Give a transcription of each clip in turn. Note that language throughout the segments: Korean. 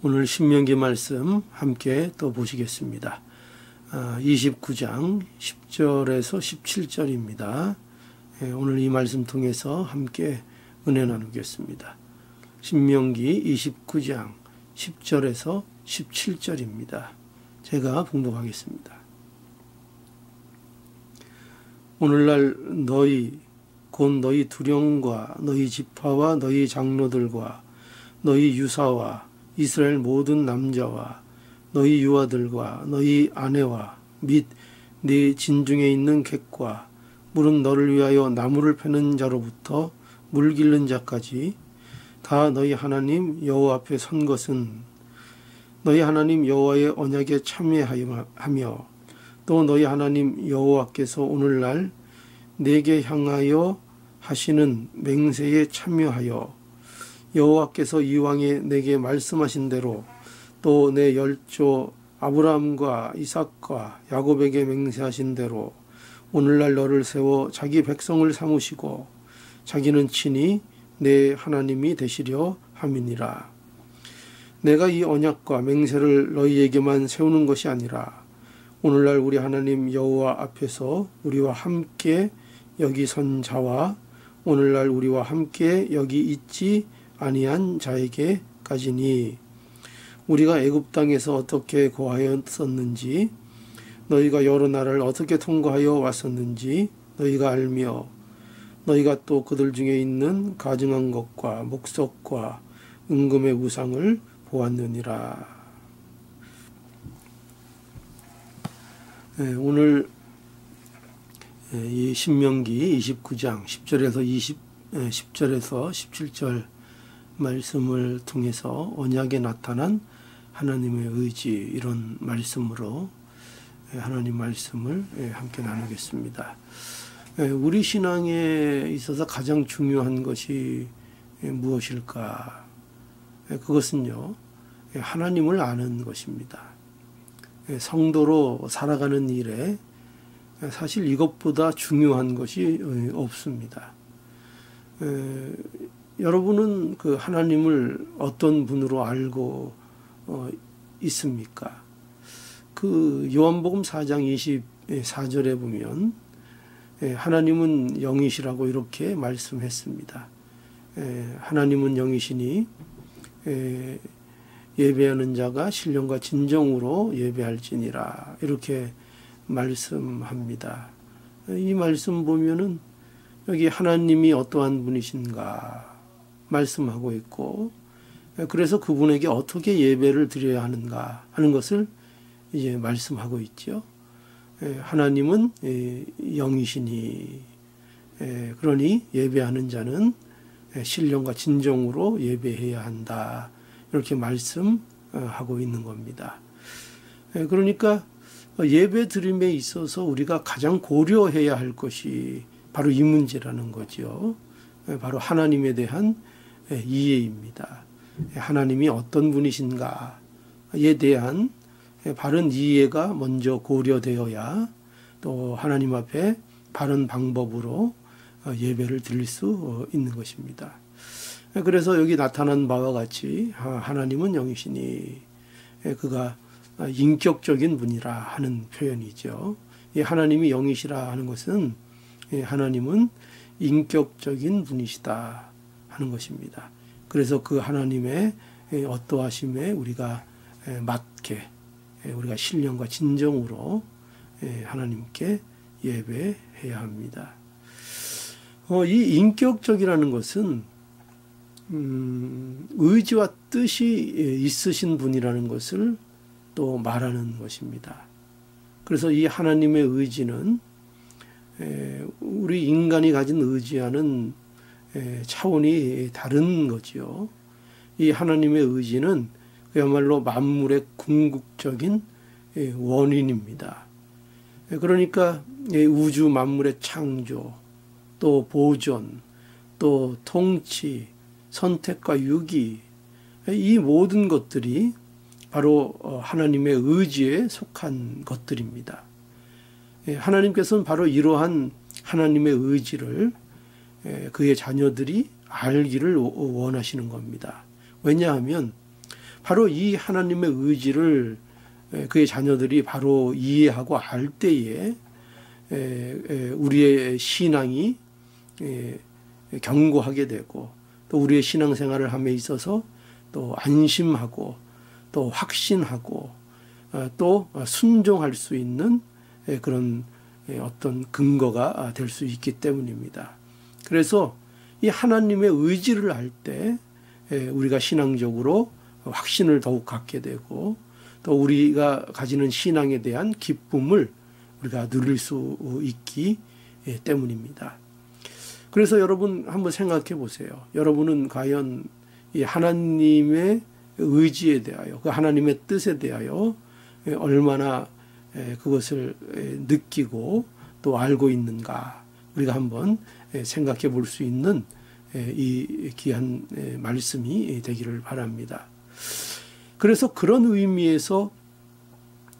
오늘 신명기 말씀 함께 또 보시겠습니다. 29장 10절에서 17절입니다. 오늘 이 말씀 통해서 함께 은혜 나누겠습니다. 신명기 29장 10절에서 17절입니다. 제가 봉독하겠습니다. 오늘날 너희 곧 너희 두령과 너희 지파와 너희 장로들과 너희 유사와 이스라엘 모든 남자와 너희 유아들과 너희 아내와 및 네 진중에 있는 객과 물은 너를 위하여 나무를 패는 자로부터 물 길른 자까지 다 너희 하나님 여호와 앞에 선 것은 너희 하나님 여호와의 언약에 참여하며 또 너희 하나님 여호와께서 오늘날 내게 향하여 하시는 맹세에 참여하여 여호와께서 이왕에 내게 말씀하신 대로 또 내 열조 아브라함과 이삭과 야곱에게 맹세하신 대로 오늘날 너를 세워 자기 백성을 삼으시고 자기는 친히 내 하나님이 되시려 함이니라. 내가 이 언약과 맹세를 너희에게만 세우는 것이 아니라 오늘날 우리 하나님 여호와 앞에서 우리와 함께 여기 선 자와 오늘날 우리와 함께 여기 있지 아니한 자에게까지니 우리가 애굽 땅에서 어떻게 거하였었는지 너희가 여러 나라를 어떻게 통과하여 왔었는지 너희가 알며 너희가 또 그들 중에 있는 가증한 것과 목석과 은금의 우상을 보았느니라. 오늘 이 신명기 29장 10절에서 17절 말씀을 통해서 언약에 나타난 하나님의 의지, 이런 말씀으로 하나님 말씀을 함께 나누겠습니다. 우리 신앙에 있어서 가장 중요한 것이 무엇일까? 그것은요, 하나님을 아는 것입니다. 성도로 살아가는 일에 사실 이것보다 중요한 것이 없습니다. 여러분은 그 하나님을 어떤 분으로 알고 있습니까? 그 요한복음 4장 24절에 보면 하나님은 영이시라고 이렇게 말씀했습니다. 하나님은 영이시니 예배하는 자가 신령과 진정으로 예배할지니라, 이렇게 말씀합니다. 이 말씀 보면은 여기 하나님이 어떠한 분이신가 말씀하고 있고, 그래서 그분에게 어떻게 예배를 드려야 하는가 하는 것을 이제 말씀하고 있죠. 하나님은 영이시니 그러니 예배하는 자는 신령과 진정으로 예배해야 한다, 이렇게 말씀하고 있는 겁니다. 그러니까 예배 드림에 있어서 우리가 가장 고려해야 할 것이 바로 이 문제라는 거죠. 바로 하나님에 대한 이해입니다. 하나님이 어떤 분이신가에 대한 바른 이해가 먼저 고려되어야 또 하나님 앞에 바른 방법으로 예배를 드릴 수 있는 것입니다. 그래서 여기 나타난 바와 같이 하나님은 영이시니 그가 인격적인 분이라 하는 표현이죠. 하나님이 영이시라 하는 것은 하나님은 인격적인 분이시다 하는 것입니다. 그래서 그 하나님의 어떠하심에 우리가 맞게 우리가 신령과 진정으로 하나님께 예배해야 합니다. 이 인격적이라는 것은 의지와 뜻이 있으신 분이라는 것을 또 말하는 것입니다. 그래서 이 하나님의 의지는 우리 인간이 가진 의지와는 차원이 다른 거죠. 이 하나님의 의지는 그야말로 만물의 궁극적인 원인입니다. 그러니까 우주 만물의 창조, 또 보존, 또 통치, 선택과 유기, 이 모든 것들이 바로 하나님의 의지에 속한 것들입니다. 하나님께서는 바로 이러한 하나님의 의지를 그의 자녀들이 알기를 원하시는 겁니다. 왜냐하면 바로 이 하나님의 의지를 그의 자녀들이 바로 이해하고 알 때에 우리의 신앙이 견고하게 되고 또 우리의 신앙생활을 함에 있어서 또 안심하고 또 확신하고 또 순종할 수 있는 그런 어떤 근거가 될 수 있기 때문입니다. 그래서 이 하나님의 의지를 알 때 우리가 신앙적으로 확신을 더욱 갖게 되고 또 우리가 가지는 신앙에 대한 기쁨을 우리가 누릴 수 있기 때문입니다. 그래서 여러분 한번 생각해 보세요. 여러분은 과연 이 하나님의 의지에 대하여 그 하나님의 뜻에 대하여 얼마나 그것을 느끼고 또 알고 있는가 우리가 한번 생각해 볼 수 있는 이 귀한 말씀이 되기를 바랍니다. 그래서 그런 의미에서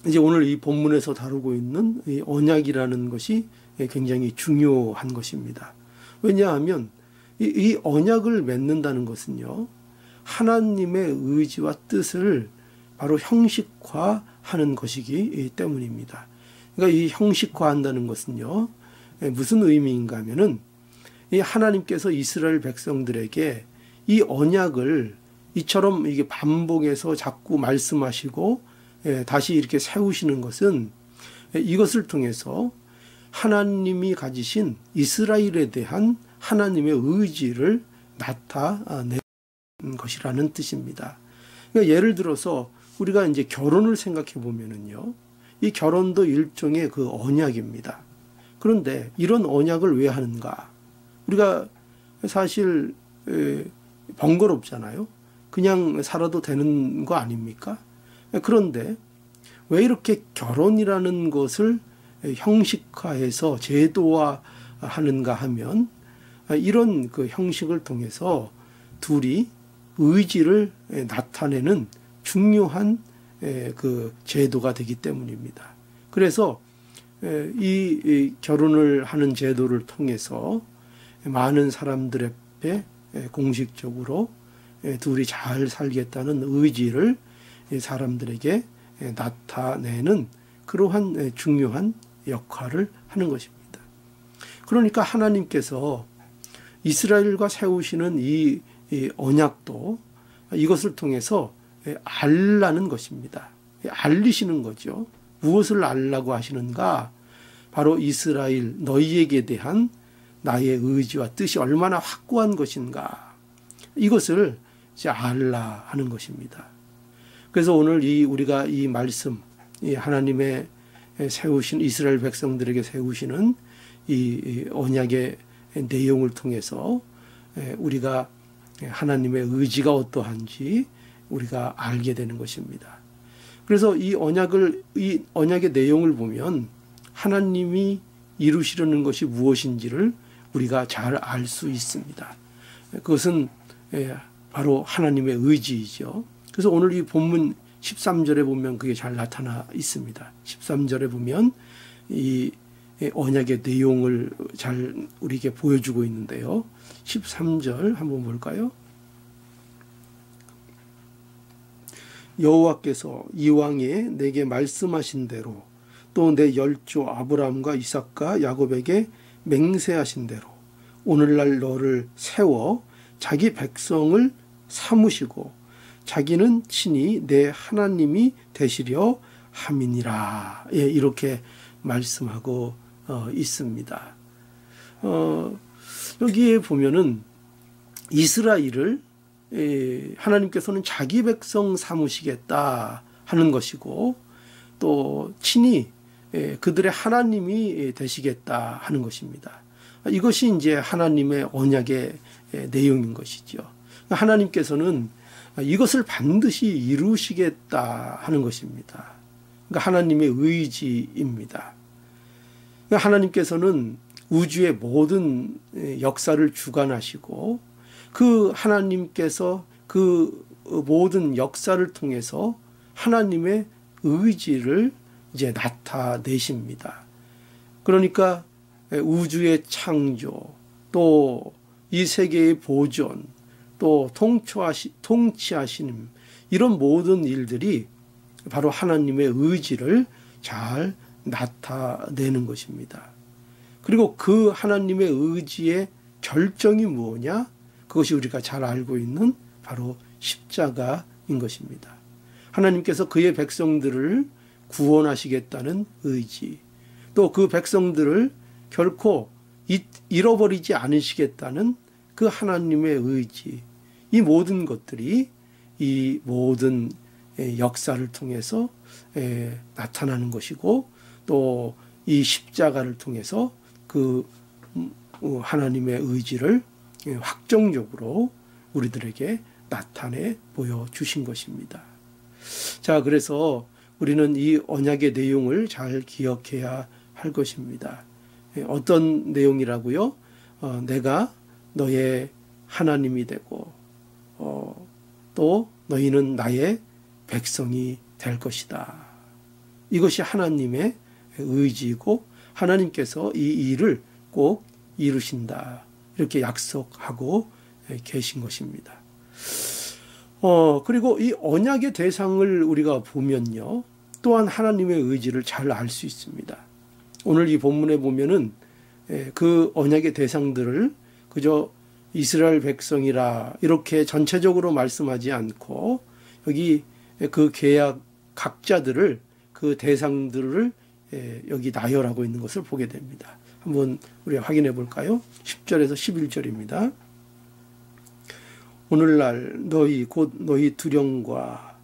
이제 오늘 이 본문에서 다루고 있는 이 언약이라는 것이 굉장히 중요한 것입니다. 왜냐하면 이 언약을 맺는다는 것은요, 하나님의 의지와 뜻을 바로 형식화하는 것이기 때문입니다. 그러니까 이 형식화한다는 것은요, 무슨 의미인가 하면은 이 하나님께서 이스라엘 백성들에게 이 언약을 이처럼 이게 반복해서 자꾸 말씀하시고 다시 이렇게 세우시는 것은 이것을 통해서 하나님이 가지신 이스라엘에 대한 하나님의 의지를 나타내는 것이라는 뜻입니다. 그러니까 예를 들어서 우리가 이제 결혼을 생각해 보면은요, 이 결혼도 일종의 그 언약입니다. 그런데 이런 언약을 왜 하는가? 우리가 사실 번거롭잖아요. 그냥 살아도 되는 거 아닙니까? 그런데 왜 이렇게 결혼이라는 것을 형식화해서 제도화하는가 하면 이런 그 형식을 통해서 둘이 의지를 나타내는 중요한 그 제도가 되기 때문입니다. 그래서 이 결혼을 하는 제도를 통해서 많은 사람들 앞에 공식적으로 둘이 잘 살겠다는 의지를 사람들에게 나타내는 그러한 중요한 역할을 하는 것입니다. 그러니까 하나님께서 이스라엘과 세우시는 이 언약도 이것을 통해서 알라는 것입니다. 알리시는 거죠. 무엇을 알라고 하시는가? 바로 이스라엘 너희에게 대한 나의 의지와 뜻이 얼마나 확고한 것인가? 이것을 이제 알라 하는 것입니다. 그래서 오늘 우리가 이 말씀, 이 하나님의 세우신 이스라엘 백성들에게 세우시는 이 언약의 내용을 통해서 우리가 하나님의 의지가 어떠한지 우리가 알게 되는 것입니다. 그래서 이 언약의 내용을 보면 하나님이 이루시려는 것이 무엇인지를 우리가 잘 알 수 있습니다. 그것은 바로 하나님의 의지이죠. 그래서 오늘 이 본문 13절에 보면 그게 잘 나타나 있습니다. 13절에 보면 이 언약의 내용을 잘 우리에게 보여주고 있는데요. 13절 한번 볼까요? 여호와께서 이왕에 내게 말씀하신 대로 또 내 열조 아브라함과 이삭과 야곱에게 맹세하신 대로 오늘날 너를 세워 자기 백성을 삼으시고 자기는 친히 내 하나님이 되시려 함이니라. 이렇게 말씀하고 있습니다. 여기에 보면은 이스라엘을 하나님께서는 자기 백성 삼으시겠다 하는 것이고 또 친히 그들의 하나님이 되시겠다 하는 것입니다. 이것이 이제 하나님의 언약의 내용인 것이죠. 하나님께서는 이것을 반드시 이루시겠다 하는 것입니다. 그러니까 하나님의 의지입니다. 하나님께서는 우주의 모든 역사를 주관하시고 그 하나님께서 그 모든 역사를 통해서 하나님의 의지를 이제 나타내십니다. 그러니까 우주의 창조, 또 이 세계의 보존, 또 통치하시는 이런 모든 일들이 바로 하나님의 의지를 잘 나타내는 것입니다. 그리고 그 하나님의 의지의 결정이 무엇이냐? 그것이 우리가 잘 알고 있는 바로 십자가인 것입니다. 하나님께서 그의 백성들을 구원하시겠다는 의지, 또 그 백성들을 결코 잃어버리지 않으시겠다는 그 하나님의 의지, 이 모든 것들이 이 모든 역사를 통해서 나타나는 것이고, 또 이 십자가를 통해서 그 하나님의 의지를 확정적으로 우리들에게 나타내 보여주신 것입니다. 자, 그래서 우리는 이 언약의 내용을 잘 기억해야 할 것입니다. 어떤 내용이라고요? 내가 너의 하나님이 되고 또 너희는 나의 백성이 될 것이다. 이것이 하나님의 의지이고 하나님께서 이 일을 꼭 이루신다. 이렇게 약속하고 계신 것입니다. 그리고 이 언약의 대상을 우리가 보면요, 또한 하나님의 의지를 잘 알 수 있습니다. 오늘 이 본문에 보면은 그 언약의 대상들을 그저 이스라엘 백성이라 이렇게 전체적으로 말씀하지 않고 여기 그 계약 각자들을, 그 대상들을 여기 나열하고 있는 것을 보게 됩니다. 한번 우리가 확인해 볼까요? 10절에서 11절입니다. 오늘날 너희 곧 너희 두령과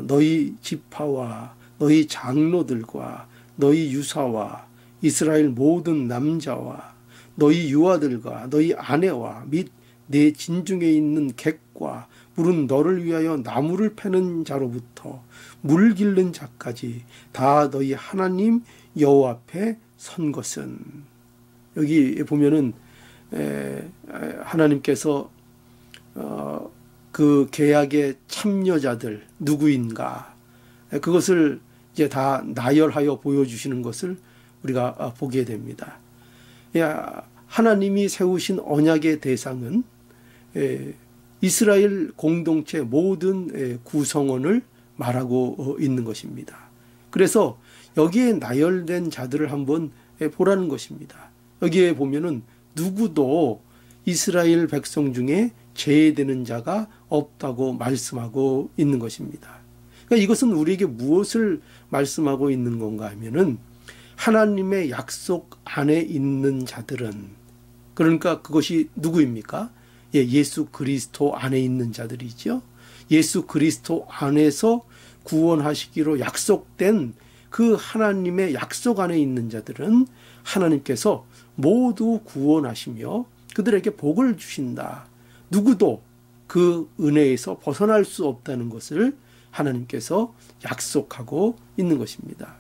너희 지파와 너희 장로들과 너희 유사와 이스라엘 모든 남자와 너희 유아들과 너희 아내와 및 내 진중에 있는 객과 물은 너를 위하여 나무를 패는 자로부터 물 길른 자까지 다 너희 하나님 여호와 앞에 선 것은, 여기 보면은 하나님께서 그 계약의 참여자들 누구인가, 그것을 이제 다 나열하여 보여주시는 것을 우리가 보게 됩니다. 하나님이 세우신 언약의 대상은 이스라엘 공동체 모든 구성원을 말하고 있는 것입니다. 그래서 여기에 나열된 자들을 한번 보라는 것입니다. 여기에 보면은 누구도 이스라엘 백성 중에 제외되는 자가 없다고 말씀하고 있는 것입니다. 그러니까 이것은 우리에게 무엇을 말씀하고 있는 건가 하면은 하나님의 약속 안에 있는 자들은, 그러니까 그것이 누구입니까? 예수 그리스도 안에 있는 자들이죠. 예수 그리스도 안에서 구원하시기로 약속된 그 하나님의 약속 안에 있는 자들은 하나님께서 모두 구원하시며 그들에게 복을 주신다. 누구도 그 은혜에서 벗어날 수 없다는 것을 하나님께서 약속하고 있는 것입니다.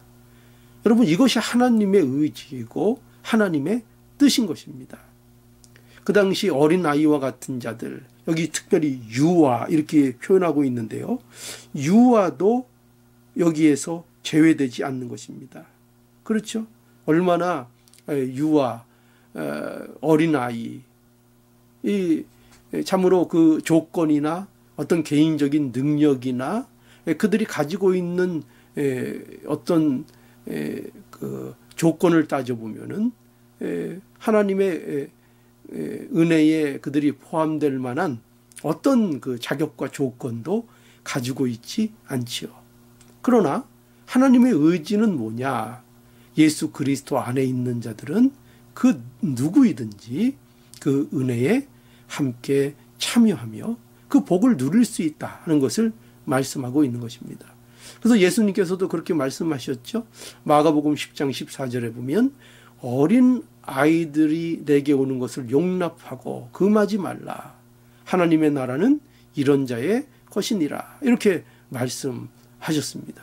여러분, 이것이 하나님의 의지이고 하나님의 뜻인 것입니다. 그 당시 어린아이와 같은 자들, 여기 특별히 유아 이렇게 표현하고 있는데요, 유아도 여기에서 제외되지 않는 것입니다. 그렇죠? 얼마나 유아, 어린아이, 이 참으로 그 조건이나 어떤 개인적인 능력이나 그들이 가지고 있는 어떤 그 조건을 따져보면은 하나님의 은혜에 그들이 포함될 만한 어떤 그 자격과 조건도 가지고 있지 않지요. 그러나 하나님의 의지는 뭐냐? 예수 그리스도 안에 있는 자들은 그 누구이든지 그 은혜에 함께 참여하며 그 복을 누릴 수 있다 하는 것을 말씀하고 있는 것입니다. 그래서 예수님께서도 그렇게 말씀하셨죠. 마가복음 10장 14절에 보면 어린 아이들이 내게 오는 것을 용납하고 금하지 말라. 하나님의 나라는 이런 자의 것이니라. 이렇게 말씀하셨습니다.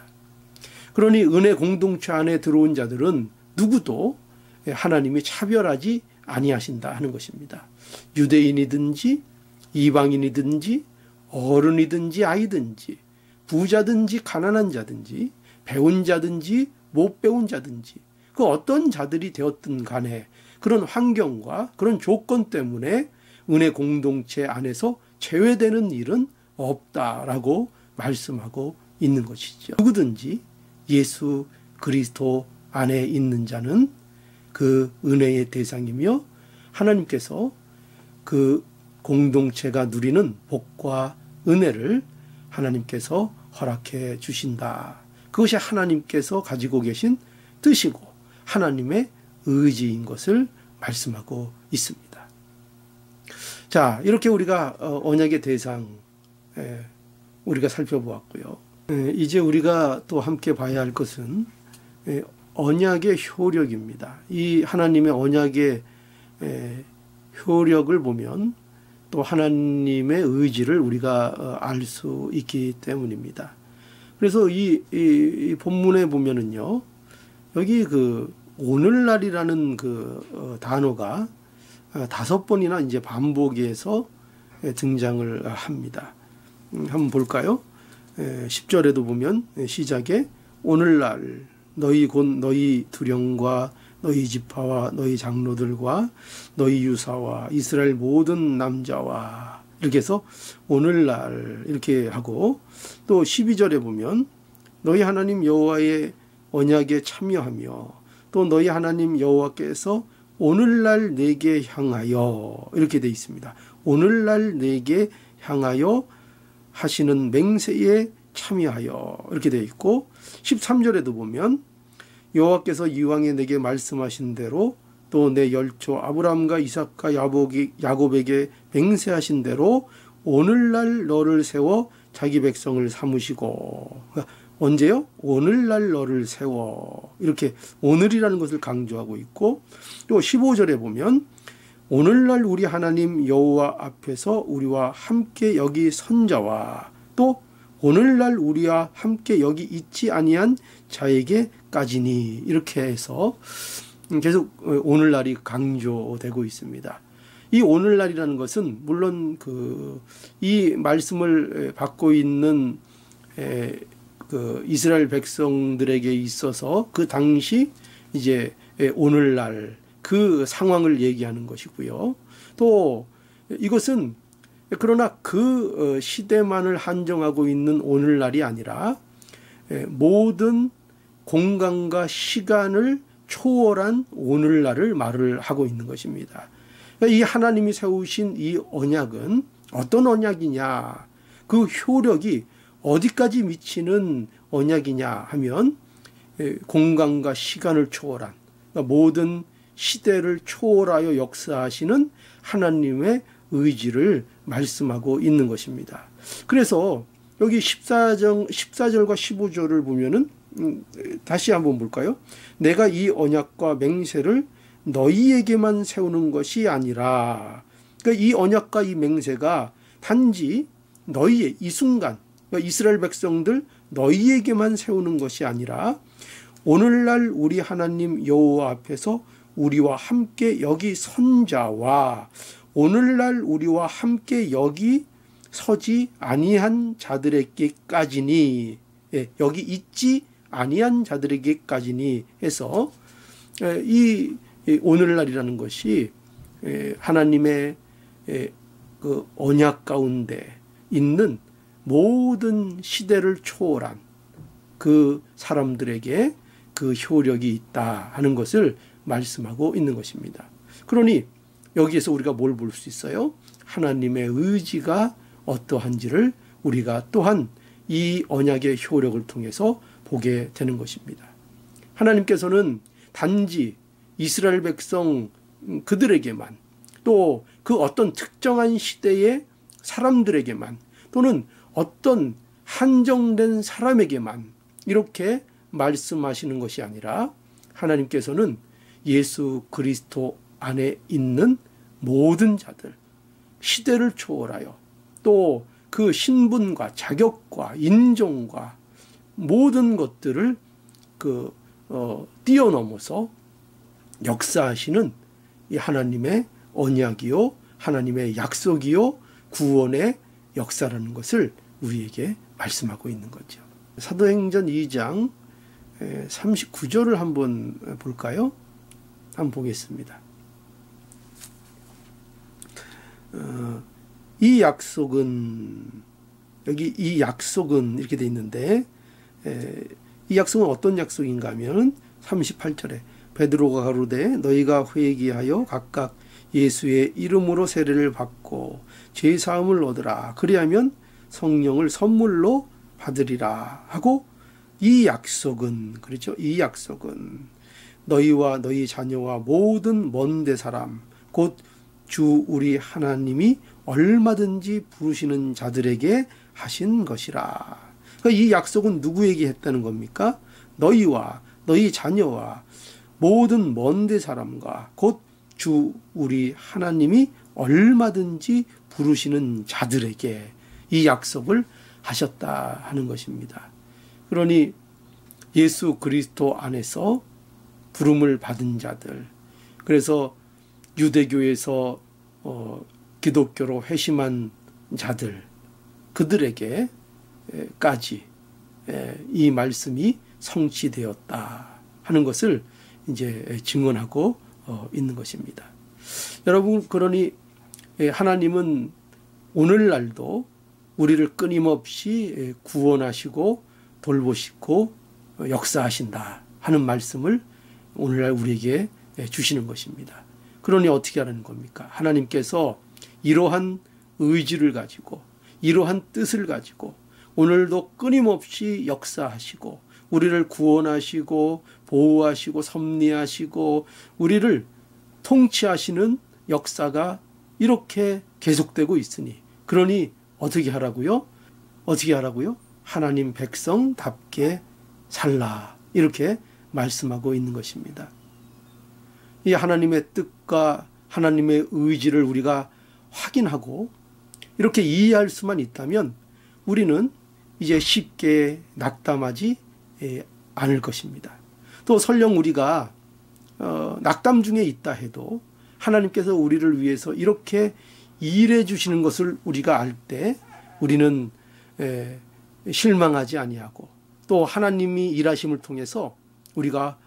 그러니 은혜 공동체 안에 들어온 자들은 누구도 하나님이 차별하지 아니하신다 하는 것입니다. 유대인이든지 이방인이든지 어른이든지 아이든지 부자든지 가난한 자든지 배운 자든지 못 배운 자든지 그 어떤 자들이 되었든 간에 그런 환경과 그런 조건 때문에 은혜 공동체 안에서 제외되는 일은 없다라고 말씀하고 있는 것이죠. 누구든지 예수 그리스도 안에 있는 자는 그 은혜의 대상이며 하나님께서 그 공동체가 누리는 복과 은혜를 하나님께서 허락해 주신다. 그것이 하나님께서 가지고 계신 뜻이고 하나님의 의지인 것을 말씀하고 있습니다. 자, 이렇게 우리가 언약의 대상 우리가 살펴보았고요. 이제 우리가 또 함께 봐야 할 것은 언약의 효력입니다. 이 하나님의 언약의 효력을 보면 또 하나님의 의지를 우리가 알 수 있기 때문입니다. 그래서 이 본문에 보면은요, 여기 그 오늘날이라는 그 단어가 5번이나 이제 반복해서 등장을 합니다. 한번 볼까요? 10절에도 보면 시작에 오늘날 너희 곧 너희 두령과 너희 지파와 너희 장로들과 너희 유사와 이스라엘 모든 남자와 이렇게 해서 오늘날 이렇게 하고 또 12절에 보면 너희 하나님 여호와의 언약에 참여하며 또 너희 하나님 여호와께서 오늘날 내게 향하여 이렇게 되어 있습니다. 오늘날 내게 향하여 하시는 맹세에 참여하여 이렇게 되어 있고 13절에도 보면 여호와께서 이왕에 내게 말씀하신 대로 또 내 열조 아브라함과 이삭과 야곱에게 맹세하신 대로 오늘날 너를 세워 자기 백성을 삼으시고 그러니까 언제요? 오늘날 너를 세워 이렇게 오늘이라는 것을 강조하고 있고 또 15절에 보면 오늘날 우리 하나님 여호와 앞에서 우리와 함께 여기 선 자와 또 오늘날 우리와 함께 여기 있지 아니한 자에게까지니 이렇게 해서 계속 오늘날이 강조되고 있습니다. 이 오늘날이라는 것은 물론 이 말씀을 받고 있는 그 이스라엘 백성들에게 있어서 그 당시 이제 오늘날 그 상황을 얘기하는 것이고요. 또 이것은 그러나 그 시대만을 한정하고 있는 오늘날이 아니라 모든 공간과 시간을 초월한 오늘날을 말을 하고 있는 것입니다. 이 하나님이 세우신 이 언약은 어떤 언약이냐, 그 효력이 어디까지 미치는 언약이냐 하면 공간과 시간을 초월한 그러니까 모든 시대를 초월하여 역사하시는 하나님의 의지를 말씀하고 있는 것입니다. 그래서 여기 14절과 15절을 보면은 다시 한번 볼까요? 내가 이 언약과 맹세를 너희에게만 세우는 것이 아니라 그러니까 이 언약과 이 맹세가 단지 너희의 이 순간 그러니까 이스라엘 백성들 너희에게만 세우는 것이 아니라 오늘날 우리 하나님 여호와 앞에서 우리와 함께 여기 선 자와 오늘날 우리와 함께 여기 서지 아니한 자들에게까지니 여기 있지 아니한 자들에게까지니 해서 이 오늘날이라는 것이 하나님의 그 언약 가운데 있는 모든 시대를 초월한 그 사람들에게 그 효력이 있다 하는 것을 말씀하고 있는 것입니다. 그러니 여기에서 우리가 뭘 볼 수 있어요? 하나님의 의지가 어떠한지를 우리가 또한 이 언약의 효력을 통해서 보게 되는 것입니다. 하나님께서는 단지 이스라엘 백성 그들에게만 또 그 어떤 특정한 시대의 사람들에게만 또는 어떤 한정된 사람에게만 이렇게 말씀하시는 것이 아니라 하나님께서는 예수 그리스도 안에 있는 모든 자들, 시대를 초월하여 또 그 신분과 자격과 인종과 모든 것들을 뛰어넘어서 역사하시는 이 하나님의 언약이요, 하나님의 약속이요, 구원의 역사라는 것을 우리에게 말씀하고 있는 거죠. 사도행전 2장 39절을 한번 볼까요? 한번 보겠습니다. 이 약속은 여기 이 약속은 이렇게 돼 있는데 이 약속은 어떤 약속인가 하면 38절에 베드로가 가로되 너희가 회개하여 각각 예수의 이름으로 세례를 받고 죄 사함을 얻으라 그리하면 성령을 선물로 받으리라 하고 이 약속은 그렇죠. 이 약속은 너희와 너희 자녀와 모든 먼데 사람 곧 주 우리 하나님이 얼마든지 부르시는 자들에게 하신 것이라. 그러니까 이 약속은 누구에게 했다는 겁니까? 너희와 너희 자녀와 모든 먼데 사람과 곧 주 우리 하나님이 얼마든지 부르시는 자들에게 이 약속을 하셨다 하는 것입니다. 그러니 예수 그리스도 안에서 부름을 받은 자들, 그래서 유대교에서 기독교로 회심한 자들, 그들에게까지 이 말씀이 성취되었다 하는 것을 이제 증언하고 있는 것입니다. 여러분, 그러니 하나님은 오늘날도 우리를 끊임없이 구원하시고 돌보시고 역사하신다 하는 말씀을 오늘날 우리에게 주시는 것입니다. 그러니 어떻게 하는 겁니까? 하나님께서 이러한 의지를 가지고 이러한 뜻을 가지고 오늘도 끊임없이 역사하시고 우리를 구원하시고 보호하시고 섭리하시고 우리를 통치하시는 역사가 이렇게 계속되고 있으니 그러니 어떻게 하라고요? 어떻게 하라고요? 하나님 백성답게 살라 이렇게 말씀하고 있는 것입니다. 이 하나님의 뜻과 하나님의 의지를 우리가 확인하고 이렇게 이해할 수만 있다면 우리는 이제 쉽게 낙담하지 않을 것입니다. 또 설령 우리가 낙담 중에 있다 해도 하나님께서 우리를 위해서 이렇게 일해 주시는 것을 우리가 알 때 우리는 실망하지 아니하고 또 하나님이 일하심을 통해서 우리가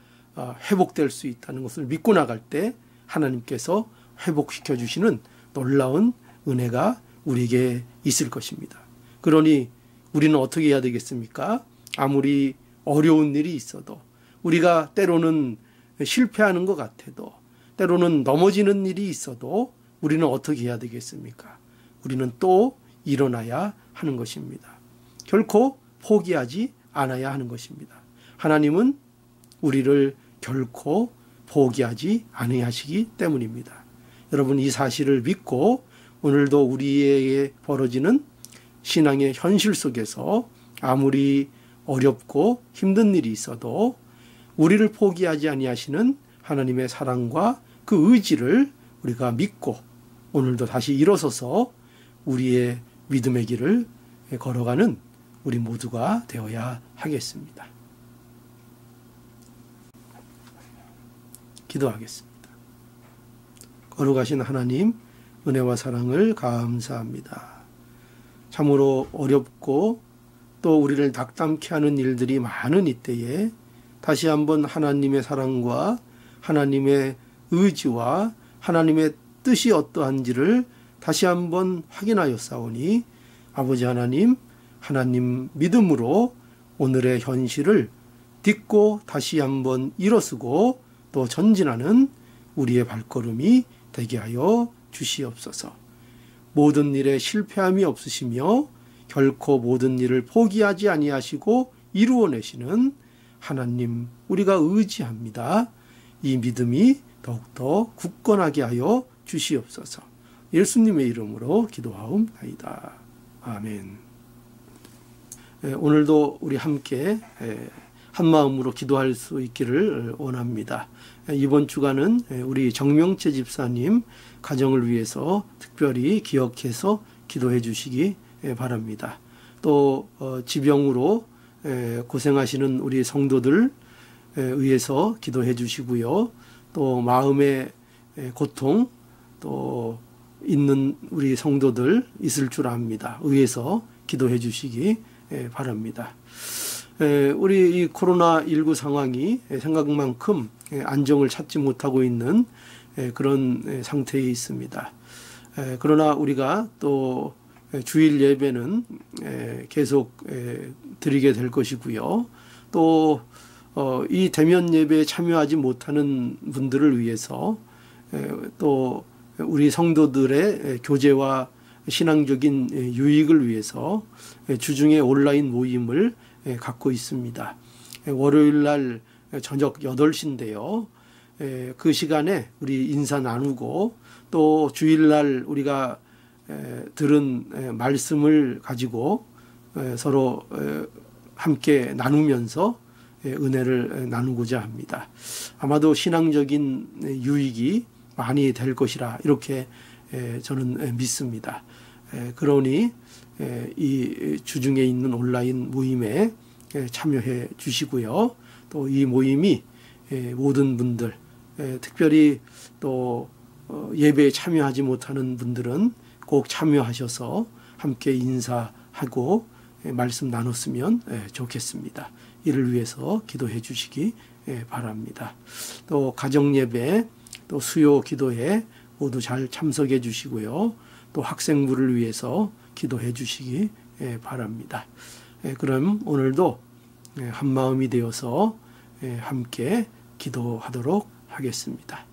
회복될 수 있다는 것을 믿고 나갈 때 하나님께서 회복시켜 주시는 놀라운 은혜가 우리에게 있을 것입니다. 그러니 우리는 어떻게 해야 되겠습니까? 아무리 어려운 일이 있어도 우리가 때로는 실패하는 것 같아도 때로는 넘어지는 일이 있어도 우리는 어떻게 해야 되겠습니까? 우리는 또 일어나야 하는 것입니다. 결코 포기하지 않아야 하는 것입니다. 하나님은 우리를 결코 포기하지 아니하시기 때문입니다. 여러분 이 사실을 믿고 오늘도 우리에게 벌어지는 신앙의 현실 속에서 아무리 어렵고 힘든 일이 있어도 우리를 포기하지 아니하시는 하나님의 사랑과 그 의지를 우리가 믿고 오늘도 다시 일어서서 우리의 믿음의 길을 걸어가는 우리 모두가 되어야 하겠습니다. 기도하겠습니다. 거룩하신 하나님, 은혜와 사랑을 감사합니다. 참으로 어렵고 또 우리를 낙담케 하는 일들이 많은 이때에 다시 한번 하나님의 사랑과 하나님의 의지와 하나님의 뜻이 어떠한지를 다시 한번 확인하여 싸우니 아버지 하나님, 하나님 믿음으로 오늘의 현실을 딛고 다시 한번 일어서고 또 전진하는 우리의 발걸음이 되게 하여 주시옵소서. 모든 일에 실패함이 없으시며 결코 모든 일을 포기하지 아니하시고 이루어내시는 하나님 우리가 의지합니다. 이 믿음이 더욱더 굳건하게 하여 주시옵소서. 예수님의 이름으로 기도하옵나이다. 아멘. 오늘도 우리 함께 한 마음으로 기도할 수 있기를 원합니다. 이번 주간은 우리 정명채 집사님 가정을 위해서 특별히 기억해서 기도해 주시기 바랍니다. 또 지병으로 고생하시는 우리 성도들 위해서 기도해 주시고요. 또 마음의 고통 또 있는 우리 성도들 있을 줄 압니다. 위해서 기도해 주시기 바랍니다. 우리 이 코로나19 상황이 생각만큼 안정을 찾지 못하고 있는 그런 상태에 있습니다. 그러나 우리가 또 주일 예배는 계속 드리게 될 것이고요. 또 이 대면 예배에 참여하지 못하는 분들을 위해서 또 우리 성도들의 교제와 신앙적인 유익을 위해서 주중에 온라인 모임을 갖고 있습니다. 월요일 날 저녁 8시인데요. 그 시간에 우리 인사 나누고 또 주일날 우리가 들은 말씀을 가지고 서로 함께 나누면서 은혜를 나누고자 합니다. 아마도 신앙적인 유익이 많이 될 것이라 이렇게 저는 믿습니다. 그러니 이 주중에 있는 온라인 모임에 참여해 주시고요. 또 이 모임이 모든 분들, 특별히 또 예배에 참여하지 못하는 분들은 꼭 참여하셔서 함께 인사하고 말씀 나눴으면 좋겠습니다. 이를 위해서 기도해 주시기 바랍니다. 또 가정예배, 또 수요 기도회 모두 잘 참석해 주시고요. 또 학생부를 위해서 기도해 주시기 바랍니다. 그럼 오늘도 한 마음이 되어서 함께 기도하도록 하겠습니다.